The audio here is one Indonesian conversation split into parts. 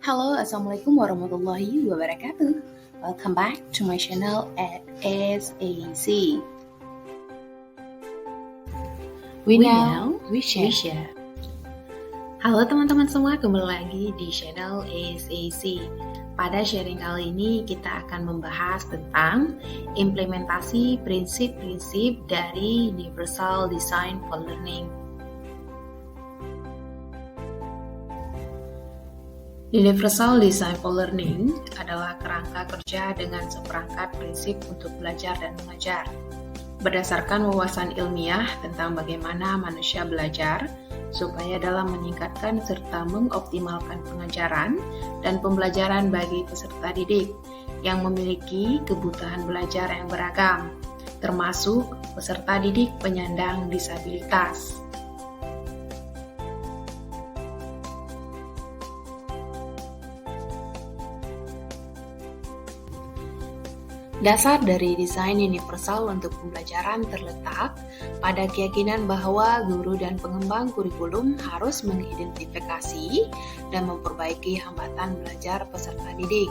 Halo, Assalamualaikum warahmatullahi wabarakatuh. Welcome back to my channel at SAC. We know, we share. Halo teman-teman semua, kembali lagi di channel SAC. Pada sharing kali ini kita akan membahas tentang implementasi prinsip-prinsip dari Universal Design for Learning. Universal Design for Learning adalah kerangka kerja dengan seperangkat prinsip untuk belajar dan mengajar. Berdasarkan wawasan ilmiah tentang bagaimana manusia belajar, supaya dalam meningkatkan serta mengoptimalkan pengajaran dan pembelajaran bagi peserta didik yang memiliki kebutuhan belajar yang beragam, termasuk peserta didik penyandang disabilitas. Dasar dari desain universal untuk pembelajaran terletak pada keyakinan bahwa guru dan pengembang kurikulum harus mengidentifikasi dan memperbaiki hambatan belajar peserta didik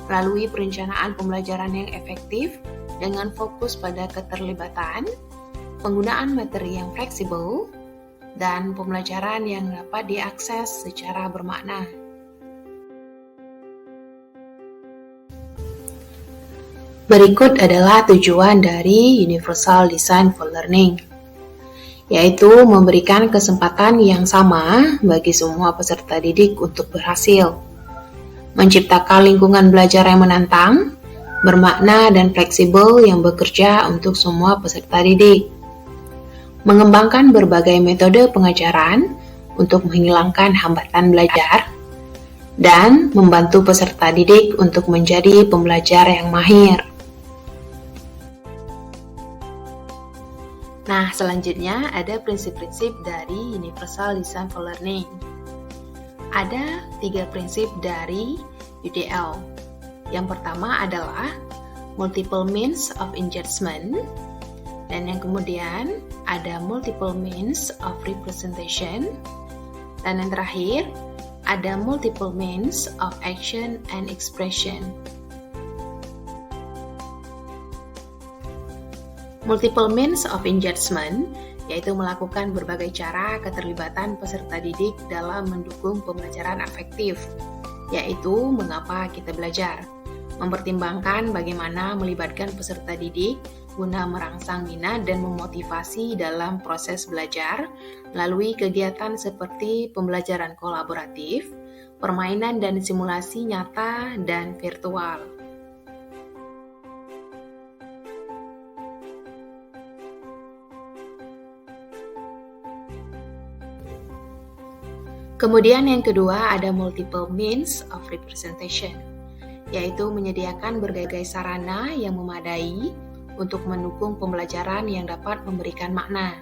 melalui perencanaan pembelajaran yang efektif dengan fokus pada keterlibatan, penggunaan materi yang fleksibel, dan pembelajaran yang dapat diakses secara bermakna. Berikut adalah tujuan dari Universal Design for Learning, yaitu memberikan kesempatan yang sama bagi semua peserta didik untuk berhasil, menciptakan lingkungan belajar yang menantang, bermakna dan fleksibel yang bekerja untuk semua peserta didik, mengembangkan berbagai metode pengajaran untuk menghilangkan hambatan belajar, dan membantu peserta didik untuk menjadi pembelajar yang mahir. Nah, selanjutnya ada prinsip-prinsip dari Universal Design for Learning. Ada 3 prinsip dari UDL. Yang pertama adalah multiple means of engagement, dan yang kemudian ada multiple means of representation, dan yang terakhir ada multiple means of action and expression. Multiple means of engagement yaitu melakukan berbagai cara keterlibatan peserta didik dalam mendukung pembelajaran efektif, yaitu mengapa kita belajar, mempertimbangkan bagaimana melibatkan peserta didik guna merangsang minat dan memotivasi dalam proses belajar melalui kegiatan seperti pembelajaran kolaboratif, permainan dan simulasi nyata dan virtual. Kemudian yang kedua ada multiple means of representation, yaitu menyediakan berbagai sarana yang memadai untuk mendukung pembelajaran yang dapat memberikan makna,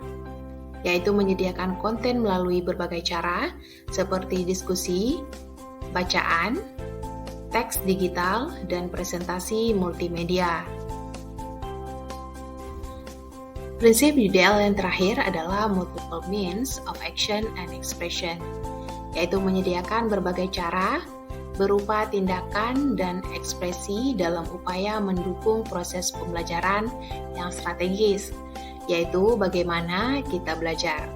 yaitu menyediakan konten melalui berbagai cara seperti diskusi, bacaan, teks digital, dan presentasi multimedia. Prinsip UDL yang terakhir adalah multiple means of action and expression, yaitu menyediakan berbagai cara berupa tindakan dan ekspresi dalam upaya mendukung proses pembelajaran yang strategis, yaitu bagaimana kita belajar,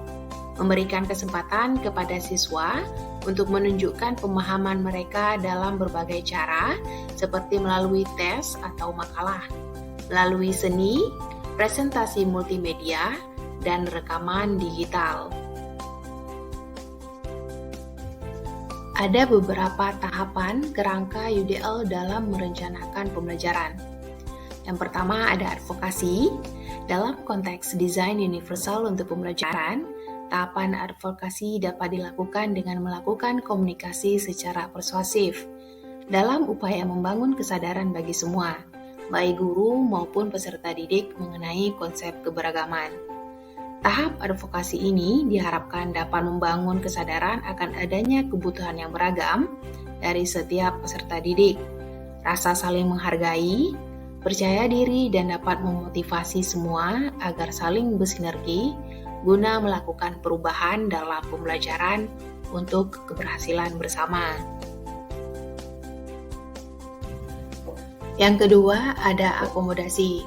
memberikan kesempatan kepada siswa untuk menunjukkan pemahaman mereka dalam berbagai cara seperti melalui tes atau makalah, melalui seni, presentasi multimedia, dan rekaman digital. Ada beberapa tahapan kerangka UDL dalam merencanakan pembelajaran. Yang pertama ada advokasi. Dalam konteks desain universal untuk pembelajaran, tahapan advokasi dapat dilakukan dengan melakukan komunikasi secara persuasif dalam upaya membangun kesadaran bagi semua, baik guru maupun peserta didik mengenai konsep keberagaman. Tahap advokasi ini diharapkan dapat membangun kesadaran akan adanya kebutuhan yang beragam dari setiap peserta didik, rasa saling menghargai, percaya diri, dan dapat memotivasi semua agar saling bersinergi guna melakukan perubahan dalam pembelajaran untuk keberhasilan bersama. Yang kedua, ada akomodasi.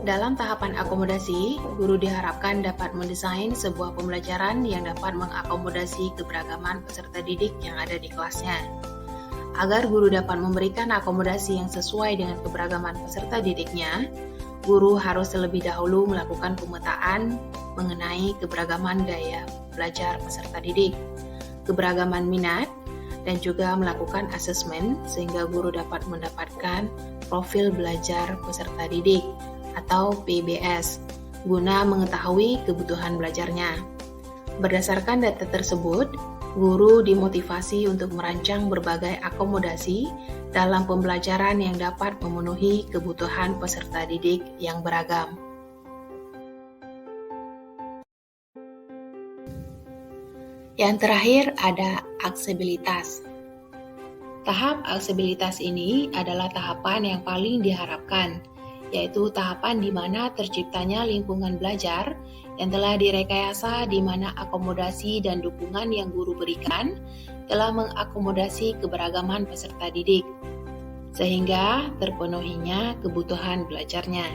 Dalam tahapan akomodasi, guru diharapkan dapat mendesain sebuah pembelajaran yang dapat mengakomodasi keberagaman peserta didik yang ada di kelasnya. Agar guru dapat memberikan akomodasi yang sesuai dengan keberagaman peserta didiknya, guru harus terlebih dahulu melakukan pemetaan mengenai keberagaman gaya belajar peserta didik, keberagaman minat, dan juga melakukan asesmen sehingga guru dapat mendapatkan profil belajar peserta didik atau PBS guna mengetahui kebutuhan belajarnya. Berdasarkan data tersebut, guru dimotivasi untuk merancang berbagai akomodasi dalam pembelajaran yang dapat memenuhi kebutuhan peserta didik yang beragam. Yang terakhir ada aksesibilitas. Tahap aksesibilitas ini adalah tahapan yang paling diharapkan, yaitu tahapan di mana terciptanya lingkungan belajar yang telah direkayasa di mana akomodasi dan dukungan yang guru berikan telah mengakomodasi keberagaman peserta didik, sehingga terpenuhinya kebutuhan belajarnya.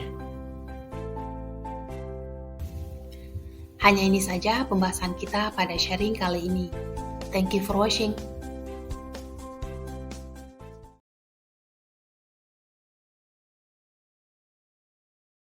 Hanya ini saja pembahasan kita pada sharing kali ini. Thank you for watching.